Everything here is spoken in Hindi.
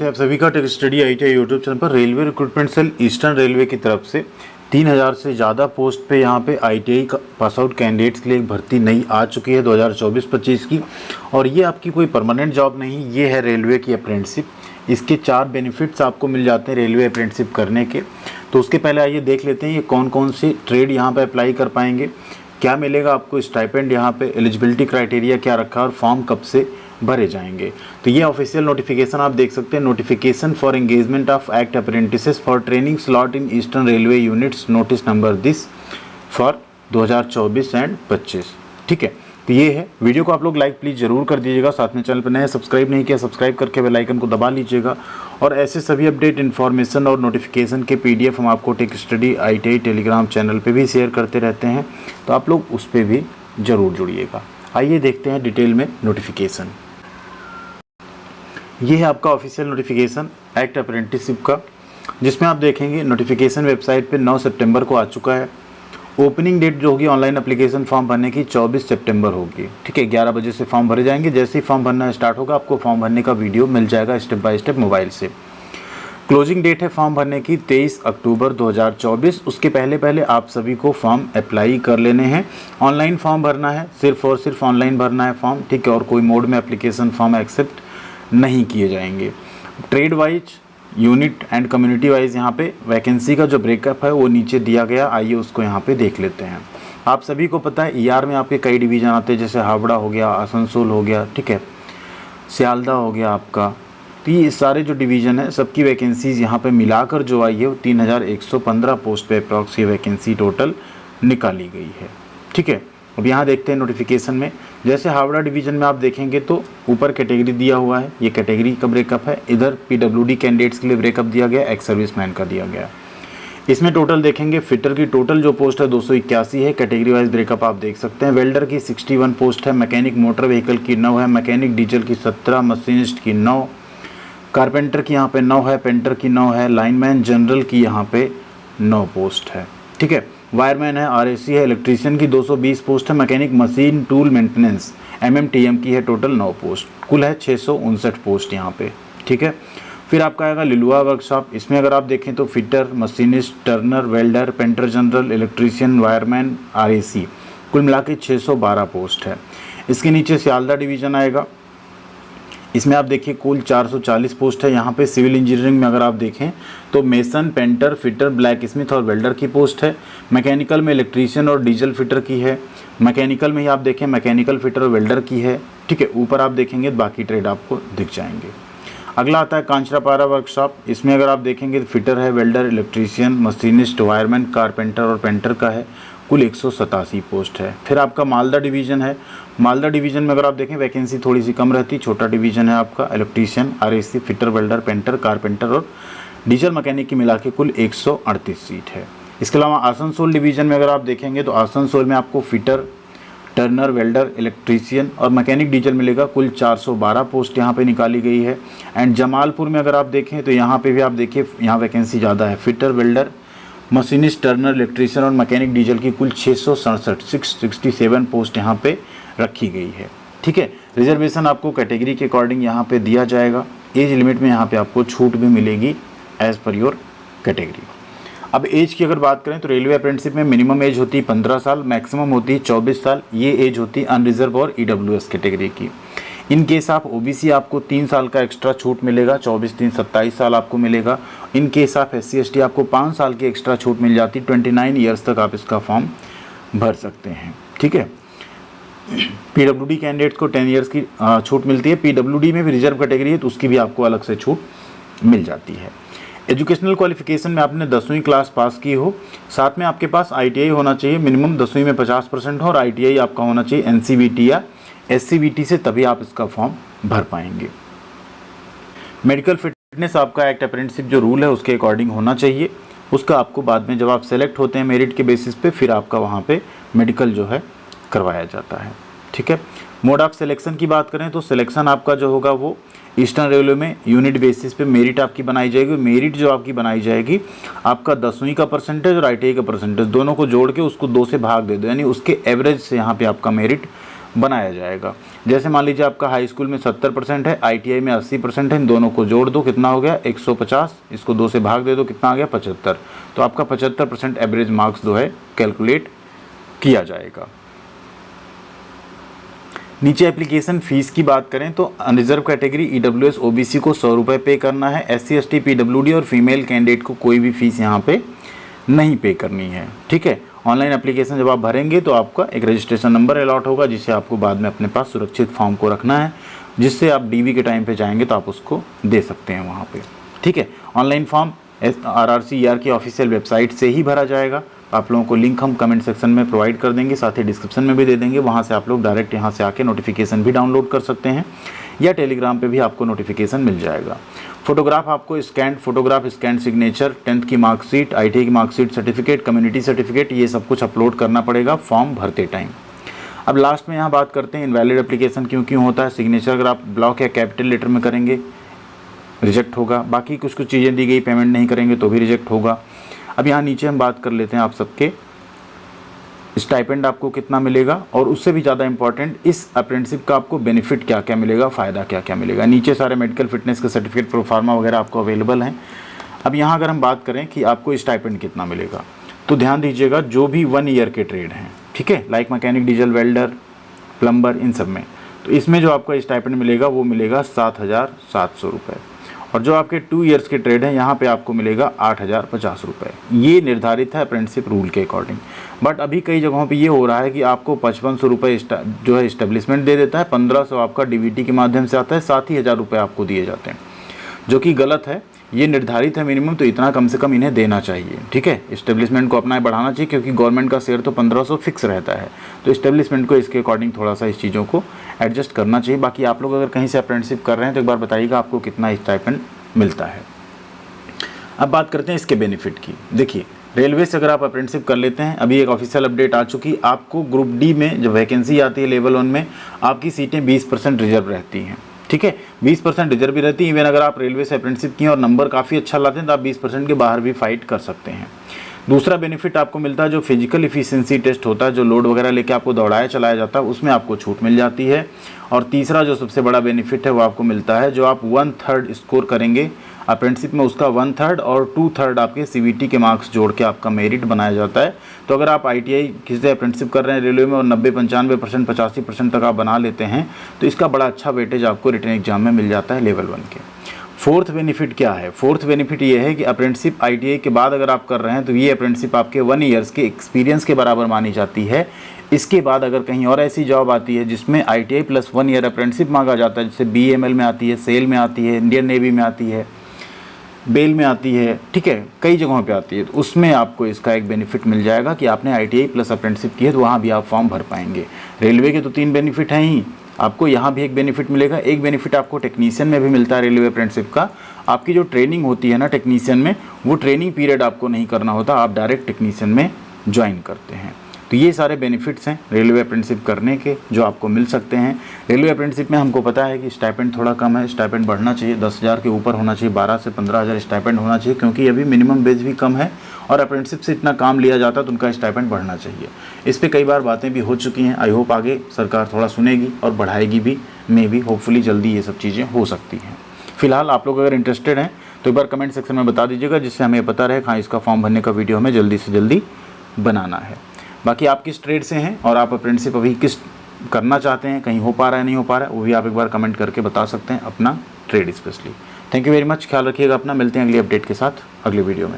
स्वागत है आप सभी का Tech Study ITI YouTube channel पर। Railway Recruitment Cell Eastern Railway की तरफ से 3000 से ज़्यादा पोस्ट पे यहाँ पे ITI का पास आउट कैंडिडेट्स के लिए एक भर्ती नई आ चुकी है 2024-25 की। और ये आपकी कोई परमानेंट जॉब नहीं, ये है रेलवे की अप्रेंटिसशिप। इसके 4 बेनिफिट्स आपको मिल जाते हैं रेलवे अप्रेंटिसशिप करने के। तो उसके पहले आइए देख लेते हैं ये कौन कौन से ट्रेड यहाँ पर अप्लाई कर पाएंगे, क्या मिलेगा आपको स्टाइपेंड, यहाँ पे एलिजिबिलिटी क्राइटेरिया क्या रखा है और फॉर्म कब से भरे जाएंगे। तो ये ऑफिशियल नोटिफिकेशन आप देख सकते हैं, notification for engagement of act apprentices for training slot in eastern railway units, notice number this for 2024 and 25। ठीक है, तो ये है। वीडियो को आप लोग लाइक प्लीज़ ज़रूर कर दीजिएगा, साथ में चैनल पर नए सब्सक्राइब नहीं किया सब्सक्राइब करके बेल आइकन को दबा लीजिएगा। और ऐसे सभी अपडेट इन्फॉर्मेशन और नोटिफिकेशन के PDF हम आपको take Study ITI Telegram channel पे भी शेयर करते रहते हैं, तो आप लोग उस पर भी ज़रूर जुड़िएगा। आइए देखते हैं डिटेल में नोटिफिकेशन। ये है आपका ऑफिशियल नोटिफिकेशन एक्ट अप्रेंटिसशिप का, जिसमें आप देखेंगे नोटिफिकेशन वेबसाइट पे 9 सितंबर को आ चुका है। ओपनिंग डेट जो होगी ऑनलाइन एप्लीकेशन फॉर्म भरने की 24 सितंबर होगी। ठीक है, 11 बजे से फॉर्म भरे जाएंगे। जैसे ही फॉर्म भरना स्टार्ट होगा आपको फॉर्म भरने का वीडियो मिल जाएगा स्टेप बाय स्टेप मोबाइल से। क्लोजिंग डेट है फॉर्म भरने की 23 अक्टूबर 2024। उसके पहले आप सभी को फॉर्म अप्लाई कर लेने हैं। ऑनलाइन फॉर्म भरना है, सिर्फ और सिर्फ ऑनलाइन भरना है फॉर्म। ठीक है, और कोई मोड में एप्लीकेशन फॉर्म एक्सेप्ट नहीं किए जाएंगे। Trade wise, unit and community wise यहाँ पे वैकेंसी का जो ब्रेकअप है वो नीचे दिया गया, आइए उसको यहाँ पे देख लेते हैं। आप सभी को पता है ER में आपके कई डिवीज़न आते हैं, जैसे हावड़ा हो गया, आसनसोल हो गया, ठीक है, सियालदा हो गया आपका। तो ये सारे जो डिवीज़न है सबकी वैकेंसीज़ यहाँ पे मिलाकर जो आई है वो 3115 पोस्ट पे अप्रॉक्स ये वैकेंसी टोटल निकाली गई है। ठीक है, अब यहाँ देखते हैं नोटिफिकेशन में। जैसे हावड़ा डिवीज़न में आप देखेंगे तो ऊपर कैटेगरी दिया हुआ है, ये कैटेगरी का ब्रेकअप है। इधर PWD कैंडिडेट्स के लिए ब्रेकअप दिया गया, एक्स सर्विसमैन का दिया गया। इसमें टोटल देखेंगे फिटर की टोटल जो पोस्ट है 281 है। कैटेगरी वाइज ब्रेकअप आप देख सकते हैं। वेल्डर की 61 पोस्ट है, मैकेनिक मोटर व्हीकल की 9 है, मैकेनिक डीजल की 17, मशीनिस्ट की 9, कारपेंटर की यहाँ पे 9 है, पेंटर की 9 है, लाइनमैन जनरल की यहाँ पे 9 पोस्ट है। ठीक है, वायरमैन है, RAC है, इलेक्ट्रीशियन की 220 पोस्ट है, mechanic machine tool maintenance MMTM की है टोटल 9 पोस्ट, कुल है 659 पोस्ट यहाँ पे। ठीक है, फिर आपका आएगा लिलुआ वर्कशॉप। इसमें अगर आप देखें तो fitter, machinist, Turner, welder, painter general, electrician, wireman, RAC, कुल मिला के 612 पोस्ट है। इसके नीचे सियालदा डिवीज़न आएगा, इसमें आप देखिए कुल 440 पोस्ट है। यहाँ पे सिविल इंजीनियरिंग में अगर आप देखें तो mason, painter, fitter, black Smith और वेल्डर की पोस्ट है। मैकेनिकल में इलेक्ट्रीशियन और डीजल फिटर की है। मैकेनिकल में ही आप देखें मैकेनिकल फिटर और वेल्डर की है। ठीक है, ऊपर आप देखेंगे बाकी ट्रेड आपको दिख जाएंगे। अगला आता है कांचरापारा वर्कशॉप। इसमें अगर आप देखेंगे तो फिटर है, welder, electrician, machinist, wireman, carpenter और पेंटर का है, कुल 187 पोस्ट है। फिर आपका मालदा डिवीज़न है। मालदा डिवीज़न में अगर आप देखें वैकेंसी थोड़ी सी कम रहती, छोटा डिवीज़न है आपका। Electrician, RAC, fitter, welder, painter, carpenter और डीजल मैकेनिक की मिला के कुल 138 सीट है। इसके अलावा आसनसोल डिवीज़न में अगर आप देखेंगे तो आसनसोल में आपको फिटर, टर्नर, वेल्डर, इलेक्ट्रीशियन और मैकेनिक डीजल मिलेगा, कुल 412 पोस्ट यहाँ पे निकाली गई है। एंड जमालपुर में अगर आप देखें तो यहाँ पे भी आप देखिए यहाँ वैकेंसी ज़्यादा है। Fitter, welder, machinist, Turner, electrician और मैकेनिक डीजल की कुल 667 पोस्ट यहाँ पे रखी गई है। ठीक है, रिजर्वेशन आपको कैटेगरी के अकॉर्डिंग यहाँ पे दिया जाएगा। एज लिमिट में यहाँ पे आपको छूट भी मिलेगी एज़ पर योर कैटेगरी। अब एज की अगर बात करें तो रेलवे अप्रेंटिसशिप में मिनिमम एज होती है 15 साल, मैक्सिमम होती है 24 साल। ये एज होती है अनरिजर्व और EWS कैटेगरी की। इन केस आप OBC आपको 3 साल का एक्स्ट्रा छूट मिलेगा, 24 3 27 साल आपको मिलेगा। इन केस आप SC ST आपको 5 साल की एक्स्ट्रा छूट मिल जाती, 29 ईयर्स तक आप इसका फॉर्म भर सकते हैं। ठीक है, PWD कैंडिडेट्स को 10 ईयर्स की छूट मिलती है। PWD में भी रिजर्व कैटेगरी है तो उसकी भी आपको अलग से छूट मिल जाती है। एजुकेशनल क्वालिफिकेशन में आपने 10वीं क्लास पास की हो, साथ में आपके पास ITI होना चाहिए, मिनिमम 10वीं में 50% हो, और ITI आपका होना चाहिए NCVT या SCVT से, तभी आप इसका फॉर्म भर पाएंगे। मेडिकल फिटनेस आपका एक्ट अप्रेंटिसशिप जो रूल है उसके अकॉर्डिंग होना चाहिए। उसका आपको बाद में जब आप सेलेक्ट होते हैं मेरिट के बेसिस पे, फिर आपका वहाँ पे मेडिकल जो है करवाया जाता है। ठीक है, मोड ऑफ सिलेक्शन की बात करें तो सिलेक्शन आपका जो होगा वो ईस्टर्न रेलवे में यूनिट बेसिस पे मेरिट आपकी बनाई जाएगी। मेरिट जो आपकी बनाई जाएगी आपका 10वीं का परसेंटेज और ITI का परसेंटेज दोनों को जोड़ के उसको 2 से भाग दे दो, यानी उसके एवरेज से यहाँ पे आपका मेरिट बनाया जाएगा। जैसे मान लीजिए आपका हाई स्कूल में 70% है, ITI में 80% है, इन दोनों को जोड़ दो, कितना हो गया 150, इसको 2 से भाग दे दो, कितना आ गया 75। तो आपका 75% एवरेज मार्क्स जो है कैलकुलेट किया जाएगा। नीचे एप्लीकेशन फ़ीस की बात करें तो अनरिजर्व कैटेगरी EWS OBC को 100 रुपये पे करना है, SC ST PWD और फीमेल कैंडिडेट को कोई भी फ़ीस यहाँ पे नहीं पे करनी है। ठीक है, ऑनलाइन एप्लीकेशन जब आप भरेंगे तो आपका एक रजिस्ट्रेशन नंबर अलॉट होगा, जिसे आपको बाद में अपने पास सुरक्षित फॉर्म को रखना है, जिससे आप DV के टाइम पे जाएंगे तो आप उसको दे सकते हैं वहाँ पे। ठीक है, ऑनलाइन फॉर्म RRCER की ऑफिशियल वेबसाइट से ही भरा जाएगा। आप लोगों को लिंक हम कमेंट सेक्शन में प्रोवाइड कर देंगे, साथ ही डिस्क्रिप्शन में भी दे देंगे, वहाँ से आप लोग डायरेक्ट यहाँ से आके नोटिफिकेशन भी डाउनलोड कर सकते हैं, या टेलीग्राम पे भी आपको नोटिफिकेशन मिल जाएगा। फोटोग्राफ आपको scanned photograph, scanned signature, 10th की मार्कशीट, ITI की मार्कशीट, सर्टिफिकेट, कम्युनिटी सर्टिफिकेट, ये सब कुछ अपलोड करना पड़ेगा फॉर्म भरते टाइम। अब लास्ट में यहाँ बात करते हैं इनवैलिड एप्लीकेशन क्यों होता है। सिग्नेचर अगर आप ब्लॉक या कैपिटल लेटर में करेंगे रिजेक्ट होगा, बाकी कुछ चीज़ें दी गई पेमेंट नहीं करेंगे तो भी रिजेक्ट होगा। अब यहाँ नीचे हम बात कर लेते हैं आप सबके स्टाइपेंड आपको कितना मिलेगा, और उससे भी ज़्यादा इंपॉर्टेंट इस अप्रेंटिसशिप का आपको बेनिफिट क्या क्या मिलेगा, फ़ायदा क्या क्या मिलेगा। नीचे सारे मेडिकल फिटनेस के सर्टिफिकेट, प्रोफार्मा वगैरह आपको अवेलेबल हैं। अब यहाँ अगर हम बात करें कि आपको स्टाइपेंड कितना मिलेगा, तो ध्यान दीजिएगा जो भी 1 ईयर के ट्रेड हैं, ठीक है, like mechanic, diesel, welder, plumber, इन सब में, तो इसमें जो आपका स्टाइपेंड मिलेगा वो मिलेगा 7,700 रुपये। और जो आपके 2 ईयर्स के ट्रेड हैं यहाँ पे आपको मिलेगा 8,050 रुपये। ये निर्धारित है अप्रेंटिसशिप रूल के अकॉर्डिंग। बट अभी कई जगहों पे ये हो रहा है कि आपको 5500 रुपये जो है इस्टेब्लिशमेंट दे देता है, 1500 आपका DVT के माध्यम से आता है, साथ ही 1000 रुपये आपको दिए जाते हैं, जो कि गलत है। ये निर्धारित है मिनिमम, तो इतना कम से कम इन्हें देना चाहिए। ठीक है, इस्टेब्लिशमेंट को अपना बढ़ाना चाहिए, क्योंकि गवर्नमेंट का शेयर तो 1500 फिक्स रहता है, तो इस्टेब्लिशमेंट को इसके अकॉर्डिंग थोड़ा सा इस चीज़ों को एडजस्ट करना चाहिए। बाकी आप लोग अगर कहीं से अप्रेंटिसशिप कर रहे हैं तो एक बार बताइएगा आपको कितना स्टाइपेंड मिलता है। अब बात करते हैं इसके बेनिफिट की। देखिए, रेलवे से अगर आप अप्रेंटिसशिप कर लेते हैं, अभी एक ऑफिशियल अपडेट आ चुकी, आपको ग्रुप D में जब वैकेंसी आती है लेवल 1 में, आपकी सीटें 20% रिजर्व रहती हैं। ठीक है, 20% रिजर्व भी रहती है। इवन अगर आप रेलवे से अप्रेंटिसशिप किए और नंबर काफ़ी अच्छा लाते हैं तो आप 20% के बाहर भी फाइट कर सकते हैं। दूसरा बेनिफिट आपको मिलता है, जो फिजिकल इफिशिएंसी टेस्ट होता है, जो लोड वगैरह लेके आपको दौड़ाया चलाया जाता है, उसमें आपको छूट मिल जाती है। और तीसरा जो सबसे बड़ा बेनिफिट है वो आपको मिलता है, जो आप 1/3 स्कोर करेंगे अप्रेंटिसशिप में, उसका 1/3 और 2/3 आपके CVT के मार्क्स जोड़ के आपका मेरिट बनाया जाता है। तो अगर आप ITI किसी से अप्रेंटिसशिप कर रहे हैं रेलवे में और 90-95%, 85% तक आप बना लेते हैं, तो इसका बड़ा अच्छा वेटेज आपको रिटन एग्जाम में मिल जाता है लेवल 1 के। फोर्थ बेनिफिट क्या है? फोर्थ बेनिफिट ये है कि अप्रेंटिसशिप ITI के बाद अगर आप कर रहे हैं तो ये अप्रेंटिसशिप आपके 1 ईयर्स के एक्सपीरियंस के बराबर मानी जाती है। इसके बाद अगर कहीं और ऐसी जॉब आती है जिसमें ITI प्लस 1 ईयर अप्रेंटिसशिप मांगा जाता है, जैसे BML में आती है, सेल में आती है, इंडियन नेवी में आती है, बेल में आती है, ठीक है, कई जगहों पे आती है, तो उसमें आपको इसका एक बेनिफिट मिल जाएगा कि आपने ITI प्लस अप्रेंटिसशिप की है, तो वहाँ भी आप फॉर्म भर पाएंगे। रेलवे के तो 3 बेनिफिट हैं ही, आपको यहाँ भी एक बेनिफिट मिलेगा। एक बेनिफिट आपको टेक्नीशियन में भी मिलता है रेलवे अप्रेंटिसशिप का। आपकी जो ट्रेनिंग होती है ना टेक्नीशियन में, वो ट्रेनिंग पीरियड आपको नहीं करना होता, आप डायरेक्ट टेक्नीशियन में ज्वाइन करते हैं। तो ये सारे बेनिफिट्स हैं रेलवे अप्रेंटिसशिप करने के, जो आपको मिल सकते हैं। रेलवे अप्रेंटिसशिप में हमको पता है कि स्टाइपेंड थोड़ा कम है, स्टाइपेंड बढ़ना चाहिए, 10,000 के ऊपर होना चाहिए, 12 से 15,000 स्टाइपेंड होना चाहिए, क्योंकि अभी मिनिमम वेज भी कम है और अप्रेंटिसशिप से इतना काम लिया जाता है तो उनका स्टाइपेंड बढ़ना चाहिए। इस पर कई बार बातें भी हो चुकी हैं, आई होप आगे सरकार थोड़ा सुनेगी और बढ़ाएगी भी, मे भी, होपफुली जल्दी ये सब चीज़ें हो सकती हैं। फिलहाल आप लोग अगर इंटरेस्टेड हैं तो एक बार कमेंट सेक्शन में बता दीजिएगा, जिससे हमें पता रहे हाँ इसका फॉर्म भरने का वीडियो हमें जल्दी से जल्दी बनाना है। बाकी आप किस ट्रेड से हैं और आप अप्रेंटिसशिप अभी किस करना चाहते हैं, कहीं हो पा रहा है नहीं हो पा रहा है, वो भी आप एक बार कमेंट करके बता सकते हैं अपना trade specially. Thank you very much, ख्याल रखिएगा अपना, मिलते हैं अगली अपडेट के साथ अगली वीडियो में।